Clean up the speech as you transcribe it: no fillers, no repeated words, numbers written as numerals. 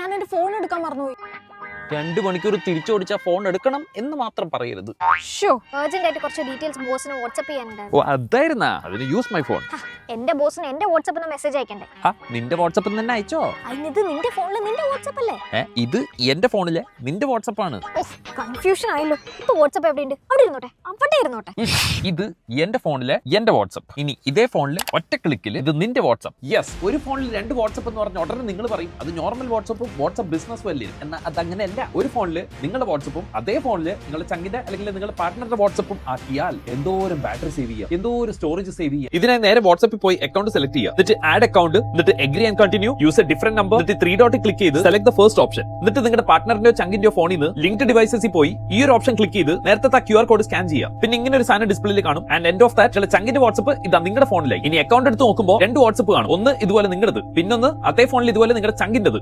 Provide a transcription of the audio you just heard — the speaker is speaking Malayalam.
ഞാൻ എന്റെ ഫോൺ എടുക്കാൻ മറന്നുപോയി. 2 മണിക്കൂർ തിരിച്ചോടിച്ച ഫോൺ എടുക്കണം എന്ന് മാത്രം പറയരുത്. അർജന്റ് ആയിട്ട് കുറച്ച് ഡീറ്റെയിൽസ് ബോസിന് വാട്സ്ആപ്പ് ചെയ്യാനുണ്ടായിരുന്നു. ഓ അതായിരുന്നാ, അതിന് യൂസ് മൈ ഫോൺ. എന്റെ ബോസിന് എന്റെ വാട്സ്ആപ്പിൽ മെസ്സേജ് അയക്കണ്ടേ? നിന്റെ വാട്സ്ആപ്പിൽ തന്നെ അയച്ചോ? അതിനിത് നിന്റെ ഫോണിൽ നിന്റെ വാട്സ്ആപ്പ് അല്ലേ? ഇത് എന്റെ ഫോണിലെ നിന്റെ വാട്സ്ആപ്പ് ആണ്. കൺഫ്യൂഷൻ ആയല്ലോ. ഇപ്പൊ വാട്സ്ആപ്പ് എവിടെയുണ്ട്? അവിടെ ഇരുന്നോട്ടെ, അവിടെ ഇരുന്നോട്ടെ. ഇത് എന്റെ ഫോണിലെ എന്റെ വാട്സ്ആപ്പ്. ഇനി ഇതേ ഫോണിൽ ഒറ്റ ക്ലിക്കിൽ ഇത് നിന്റെ വാട്സ്ആപ്പ്. യെസ്, ഒരു ഫോണിൽ 2 വാട്സ്ആപ്പ് എന്ന് പറഞ്ഞ ഉടനെ നിങ്ങൾ പറയും അത് നോർമൽ വാട്സ്ആപ്പും വാട്സ്ആപ്പ് ബിസിനസ്സും അല്ലേ? എന്നാൽ അത് അങ്ങനെയല്ല. ഒരു ഫോണിൽ നിങ്ങളുടെ വാട്സ്ആപ്പും അതേ ഫോണിൽ നിങ്ങളുടെ ചങ്കിന്റെ അല്ലെങ്കിൽ നിങ്ങളുടെ പാർട്ട്ണറുടെ വാട്സ്ആപ്പും ആക്കിയാൽ എന്തോരം ബാറ്ററി സേവ് ചെയ്യാം, എന്തോരം സ്റ്റോറേജ് സേവ് ചെയ്യാം. ഇതിനായി നേരെ വാട്സ്ആപ്പിൽ പോയി അക്കൗണ്ട് സെലക്ട് ചെയ്യുക, എന്നിട്ട് ആഡ് അക്കൗണ്ട്, എന്നിട്ട് agree and continue, use A different number, എന്നിട്ട് 3 ഡോട്ട് ക്ലിക്ക് ചെയ്ത് സെലക്ട് ദ ഫസ്റ്റ് ഓപ്ഷൻ. എന്നിട്ട് നിങ്ങളുടെ പാർട്ട്ണറിന്റെയോ ചങ്കിന്റെയോ ഫോണിൽ നിന്ന് ലിങ്ക്ഡ് ഡിവൈസസിൽ പോയി ഈ ഒരു ഓപ്ഷൻ ക്ലിക്ക് ചെയ്ത് നേരത്തെ QR കോഡ് സ്കാൻ ചെയ്യാം. പിന്നെ ഇങ്ങനെ ഒരു സാധനം ഡിസ്പ്ലേയിൽ കാണും. ആൻഡ് എൻഡ് ഓഫ് ദാറ്റ് ചില ചങ്കിന്റെ വാട്സ്ആപ്പ് ഇതാ നിങ്ങളുടെ ഫോണിലായി. ഇനി അക്കൗണ്ട് എടുത്ത് നോക്കുമ്പോൾ 2 വാട്സ്ആപ്പ് കാണും. ഒന്ന് ഇതുപോലെ നിങ്ങളുടേത്, പിന്നൊന്ന് അതേ ഫോണിൽ ഇതുപോലെ നിങ്ങളുടെ ചങ്കിന്റേത്.